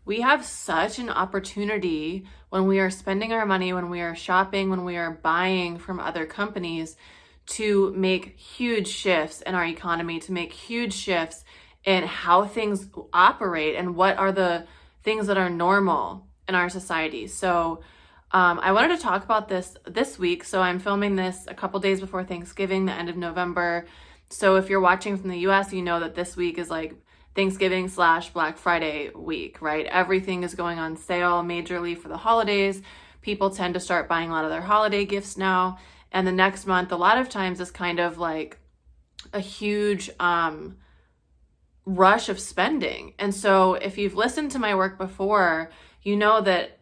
we have such an opportunity when we are spending our money, when we are shopping, when we are buying from other companies, to make huge shifts in our economy, to make huge shifts in how things operate and what are the things that are normal in our society. So I wanted to talk about this week. So I'm filming this a couple days before Thanksgiving, the end of November. So if you're watching from the US, you know that this week is like Thanksgiving / Black Friday week, right? Everything is going on sale majorly for the holidays. People tend to start buying a lot of their holiday gifts now. And the next month, a lot of times, is kind of like a huge rush of spending. And so if you've listened to my work before, you know that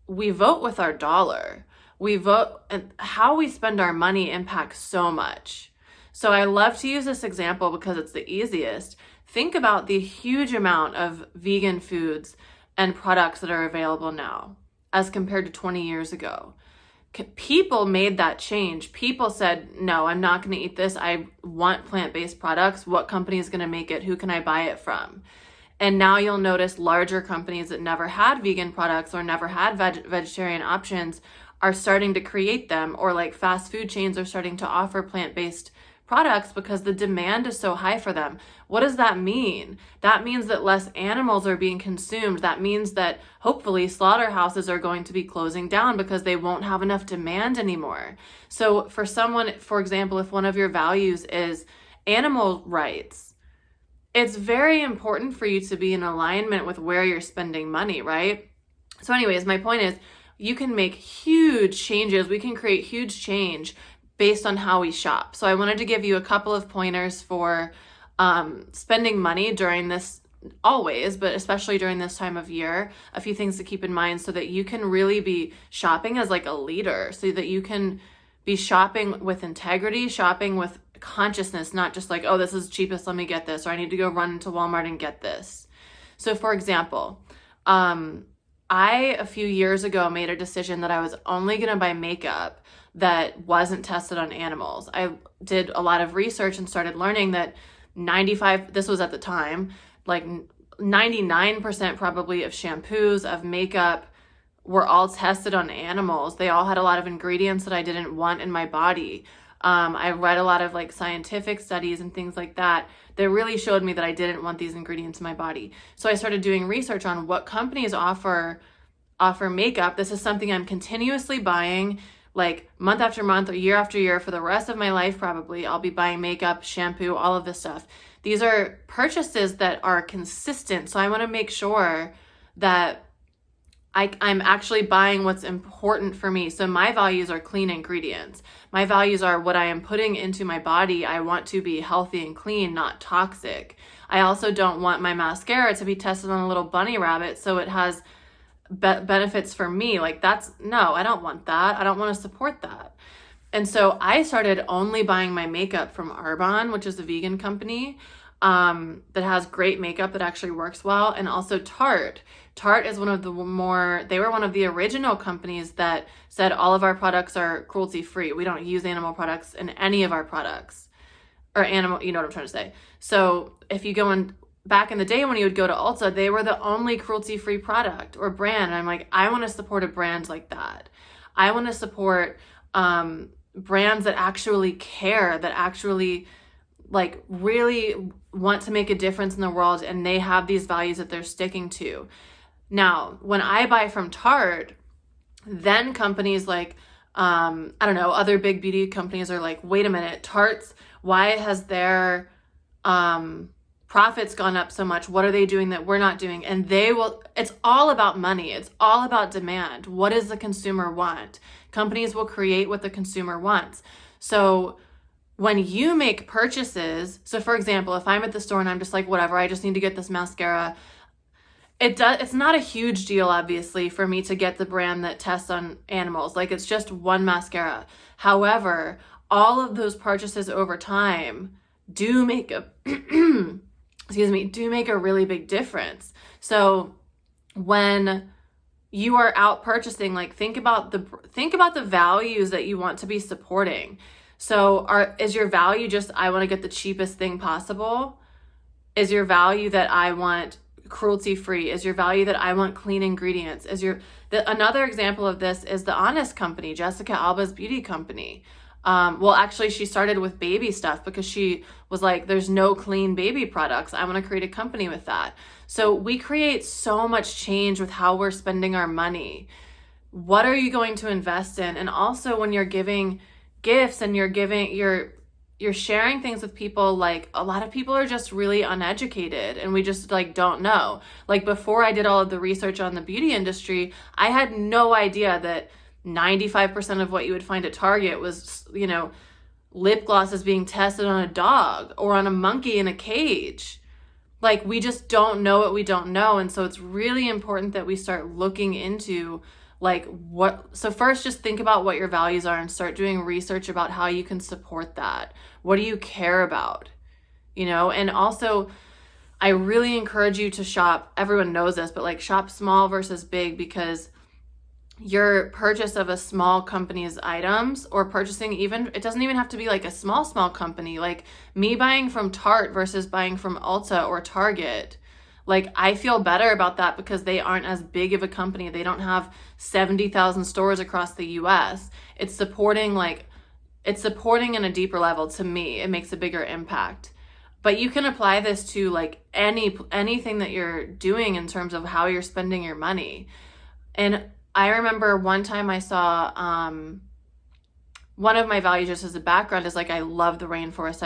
we vote with our dollar. We vote, and how we spend our money impacts so much. So I love to use this example because it's the easiest. Think about the huge amount of vegan foods and products that are available now as compared to 20 years ago. People made that change. People said, no, I'm not going to eat this. I want plant-based products. What company is going to make it? Who can I buy it from? And now you'll notice larger companies that never had vegan products or never had vegetarian options are starting to create them, or like fast food chains are starting to offer plant-based products because the demand is so high for them. What does that mean? That means that less animals are being consumed. That means that hopefully slaughterhouses are going to be closing down because they won't have enough demand anymore. So for someone, for example, if one of your values is animal rights, it's very important for you to be in alignment with where you're spending money, right? So anyways, my point is you can make huge changes. We can create huge change based on how we shop. So I wanted to give you a couple of pointers for spending money during this, always, but especially during this time of year, a few things to keep in mind so that you can really be shopping as like a leader, so that you can be shopping with integrity, shopping with consciousness, not just like, oh, this is cheapest, let me get this, or I need to go run into Walmart and get this. So for example, I, a few years ago, made a decision that I was only going to buy makeup that wasn't tested on animals. I did a lot of research and started learning that this was at the time, like 99% probably of shampoos, of makeup, were all tested on animals. They all had a lot of ingredients that I didn't want in my body. I read a lot of like scientific studies and things like that really showed me that I didn't want these ingredients in my body. So I started doing research on what companies offer makeup. This is something I'm continuously buying, like month after month or year after year for the rest of my life. Probably I'll be buying makeup, shampoo, all of this stuff. These are purchases that are consistent. So I want to make sure that I'm actually buying what's important for me. So my values are clean ingredients. My values are what I am putting into my body. I want to be healthy and clean, not toxic. I also don't want my mascara to be tested on a little bunny rabbit so it has benefits for me. Like no, I don't want that. I don't want to support that. And so I started only buying my makeup from Arbonne, which is a vegan company that has great makeup that actually works well. And also Tarte. Tarte is they were one of the original companies that said all of our products are cruelty free. We don't use animal products in any of our products, or animal, you know what I'm trying to say. So if you go in, back in the day when you would go to Ulta, they were the only cruelty free product or brand. And I'm like, I want to support a brand like that. I want to support brands that actually care, that actually like really want to make a difference in the world, and they have these values that they're sticking to. Now, when I buy from Tarte, then companies like, I don't know, other big beauty companies are like, wait a minute, Tarte's, why has their profits gone up so much? What are they doing that we're not doing? And it's all about money. It's all about demand. What does the consumer want? Companies will create what the consumer wants. So when you make purchases, so for example, if I'm at the store and I'm just like, whatever, I just need to get this mascara, it's not a huge deal, obviously, for me to get the brand that tests on animals. Like, it's just one mascara. However, all of those purchases over time do make a really big difference. So when you are out purchasing, like think about the values that you want to be supporting. So is your value just, I want to get the cheapest thing possible? Is your value that I want cruelty free? Is your value that I want clean ingredients? Another example of this is the Honest Company, Jessica Alba's beauty company. Well, actually, she started with baby stuff because she was like, there's no clean baby products. I want to create a company with that. So we create so much change with how we're spending our money. What are you going to invest in? And also when you're giving gifts and you're sharing things with people, like a lot of people are just really uneducated and we just like don't know. Like before I did all of the research on the beauty industry, I had no idea that 95% of what you would find at Target was, lip glosses being tested on a dog or on a monkey in a cage. Like we just don't know what we don't know. And so it's really important that we start looking into so first just think about what your values are and start doing research about how you can support that. What do you care about? And also I really encourage you to shop. Everyone knows this, but like shop small versus big, because your purchase of a small company's items or purchasing it doesn't even have to be like a small company. Like me buying from Tarte versus buying from Ulta or Target. Like I feel better about that because they aren't as big of a company. They don't have 70,000 stores across the US. It's supporting in a deeper level. To me, it makes a bigger impact. But you can apply this to like anything that you're doing in terms of how you're spending your money. And I remember one time I saw one of my values just as a background is like I love the rainforest.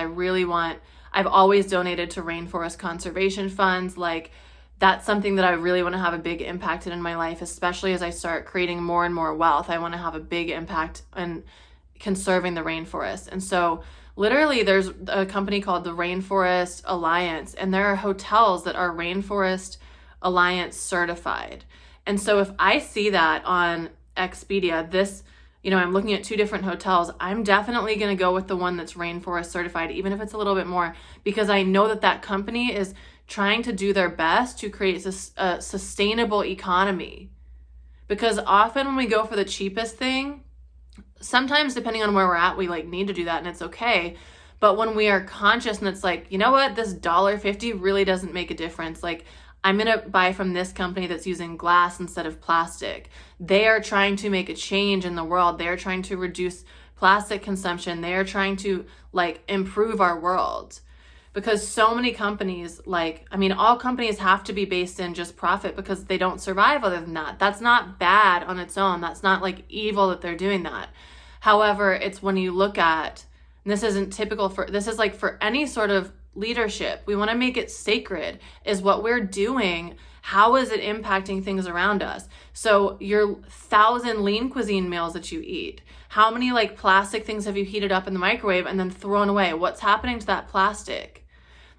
I've always donated to rainforest conservation funds. Like that's something that I really want to have a big impact in my life, especially as I start creating more and more wealth. I want to have a big impact in conserving the rainforest. And so literally there's a company called the Rainforest Alliance, and there are hotels that are Rainforest Alliance certified. And so if I see that on Expedia, I'm looking at 2 different hotels, I'm definitely going to go with the one that's rainforest certified, even if it's a little bit more, because I know that company is trying to do their best to create a sustainable economy. Because often when we go for the cheapest thing, sometimes depending on where we're at, we like need to do that and it's okay. But when we are conscious and it's like, you know what, this $1.50 really doesn't make a difference. Like I'm going to buy from this company that's using glass instead of plastic. They are trying to make a change in the world. They are trying to reduce plastic consumption. They are trying to improve our world. Because so many companies, all companies have to be based in just profit because they don't survive other than that. That's not bad on its own. That's not evil that they're doing that. However, it's when you look at, and this isn't typical this is for any sort of leadership. We want to make it sacred. Is what we're doing, how is it impacting things around us? So your 1,000 lean cuisine meals that you eat, how many plastic things have you heated up in the microwave and then thrown away? What's happening to that plastic?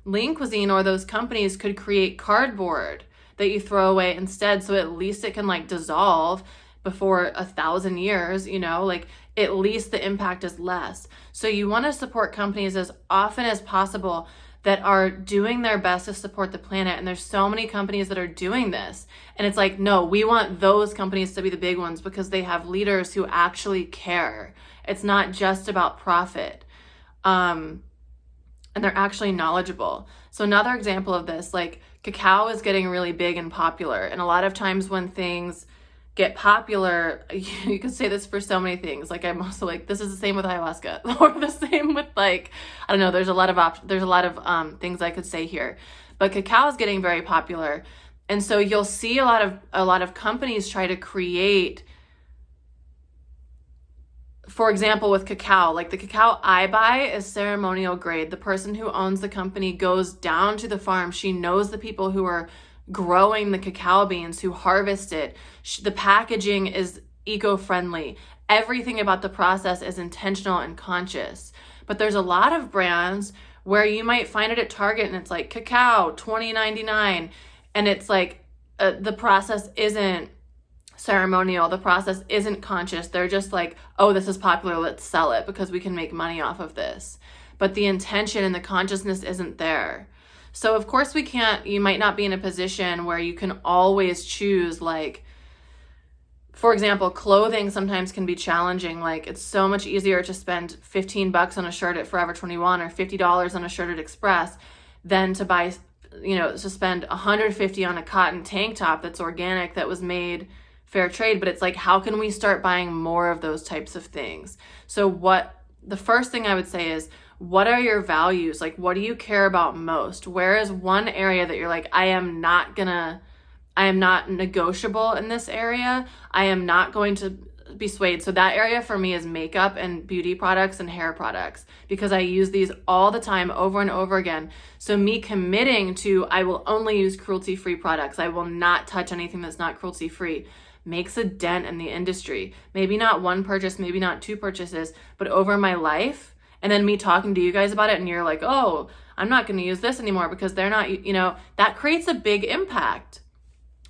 Lean cuisine or those companies could create cardboard that you throw away instead, so at least it can dissolve before 1,000 years, at least the impact is less. So you want to support companies as often as possible that are doing their best to support the planet. And there's so many companies that are doing this. And it's no, we want those companies to be the big ones because they have leaders who actually care. It's not just about profit. And they're actually knowledgeable. So another example of this, cacao is getting really big and popular. And a lot of times when things get popular, you could say this for so many things. I'm also this is the same with ayahuasca, or the same with I don't know. There's a lot of things I could say here, but cacao is getting very popular, and so you'll see a lot of companies try to create. For example, with cacao, the cacao I buy is ceremonial grade. The person who owns the company goes down to the farm. She knows the people who are growing the cacao beans, who harvest it. The packaging is eco-friendly. Everything about the process is intentional and conscious. But there's a lot of brands where you might find it at Target and it's cacao $20.99, and it's the process isn't ceremonial. The process isn't conscious. They're just oh, this is popular, let's sell it because we can make money off of this. But the intention and the consciousness isn't there. So of course you might not be in a position where you can always choose, for example, clothing sometimes can be challenging. It's so much easier to spend $15 on a shirt at Forever 21 or $50 on a shirt at Express than to buy to spend $150 on a cotton tank top that's organic, that was made fair trade. But it's like, how can we start buying more of those types of things? So the first thing I would say is, what are your values? Like, what do you care about most? Where is one area that you're like, I am not negotiable in this area. I am not going to be swayed. So that area for me is makeup and beauty products and hair products, because I use these all the time, over and over again. So me committing to, I will only use cruelty-free products, I will not touch anything that's not cruelty-free, makes a dent in the industry. Maybe not one purchase, maybe not two purchases, but over my life. And then me talking to you guys about it, and you're like, oh, I'm not going to use this anymore because they're not, that creates a big impact.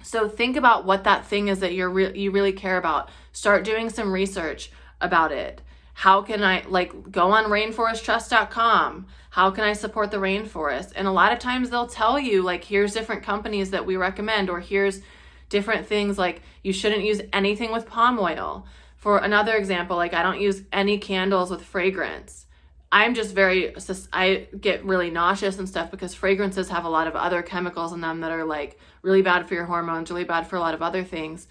So think about what that thing is that you really care about. Start doing some research about it. How can I, go on rainforesttrust.com. How can I support the rainforest? And a lot of times they'll tell you, here's different companies that we recommend, or here's different things, like you shouldn't use anything with palm oil. For another example, I don't use any candles with fragrance. I get really nauseous and stuff because fragrances have a lot of other chemicals in them that are really bad for your hormones, really bad for a lot of other things.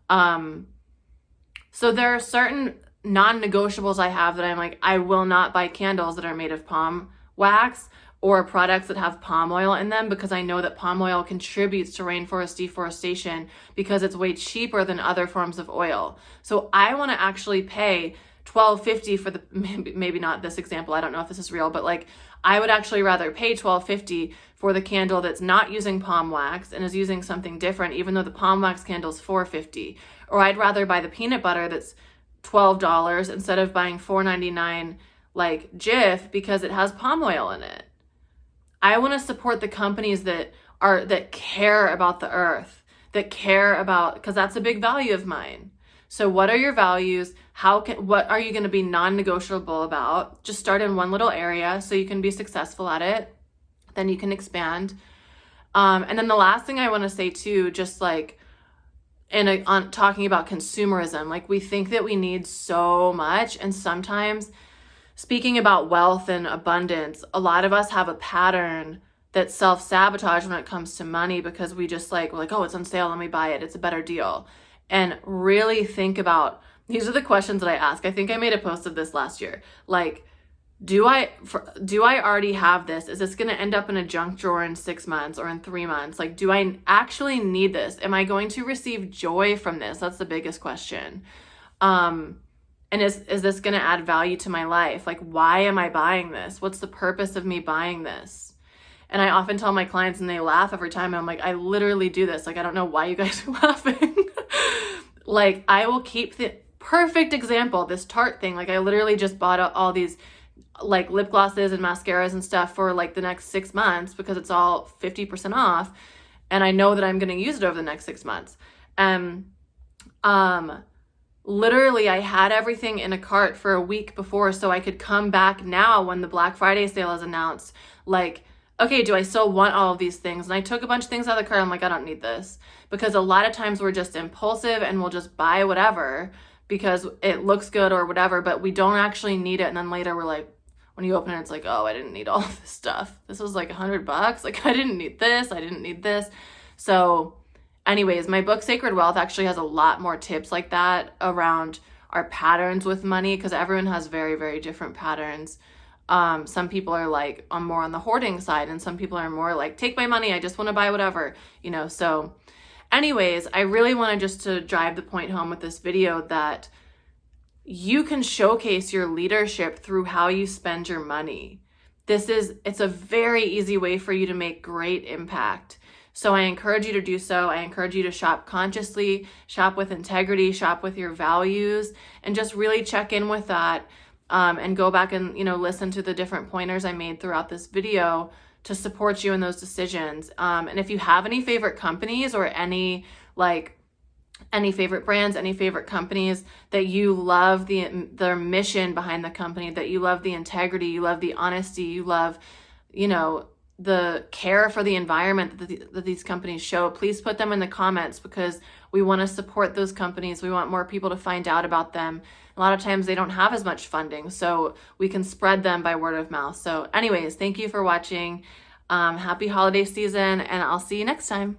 So there are certain non-negotiables I have that I'm like, I will not buy candles that are made of palm wax or products that have palm oil in them, because I know that palm oil contributes to rainforest deforestation because it's way cheaper than other forms of oil. So I want to actually pay $12.50 for maybe not this example, I don't know if this is real, but I would actually rather pay $12.50 for the candle that's not using palm wax and is using something different, even though the palm wax candle is $4.50. Or I'd rather buy the peanut butter that's $12 instead of buying $4.99 like Jif, because it has palm oil in it. I want to support the companies that care about the earth, because that's a big value of mine. So what are your values? What are you going to be non-negotiable about? Just start in one little area so you can be successful at it. Then you can expand. And then the last thing I want to say too, just on talking about consumerism, we think that we need so much. And sometimes, speaking about wealth and abundance, a lot of us have a pattern that's self-sabotage when it comes to money, because we just we're like, oh, it's on sale, let me buy it, it's a better deal. And really think about, these are the questions that I ask. I think I made a post of this last year. Do I already have this? Is this going to end up in a junk drawer in 6 months or in 3 months? Do I actually need this? Am I going to receive joy from this? That's the biggest question. And is this going to add value to my life? Why am I buying this? What's the purpose of me buying this? And I often tell my clients, and they laugh every time. I'm like, I literally do this. I don't know why you guys are laughing. I will keep the perfect example, this Tarte thing. I literally just bought all these lip glosses and mascaras and stuff for the next 6 months, because it's all 50% off. And I know that I'm going to use it over the next 6 months. Literally I had everything in a cart for a week before, so I could come back now when the Black Friday sale is announced. Okay, do I still want all of these things? And I took a bunch of things out of the cart. I'm like, I don't need this. Because a lot of times we're just impulsive and we'll just buy whatever because it looks good or whatever, but we don't actually need it. And then later we're like, when you open it, it's like, oh, I didn't need all of this stuff. This was $100. I didn't need this. I didn't need this. So anyways, my book, Sacred Wealth, actually has a lot more tips like that around our patterns with money, because everyone has very, very different patterns. Some people are more on the hoarding side, and some people are more take my money, I just want to buy whatever, so anyways, I really wanted just to drive the point home with this video that you can showcase your leadership through how you spend your money. It's a very easy way for you to make great impact. So I encourage you to do so. I encourage you to shop consciously, shop with integrity, shop with your values, and just really check in with that. And go back and, listen to the different pointers I made throughout this video to support you in those decisions. And if you have any favorite companies or any favorite brands, any favorite companies that you love their mission behind the company, that you love the integrity, you love the honesty, you love, the care for the environment that these companies show, please put them in the comments, because we want to support those companies. We want more people to find out about them. A lot of times they don't have as much funding, so we can spread them by word of mouth. So anyways, thank you for watching. Happy holiday season, and I'll see you next time.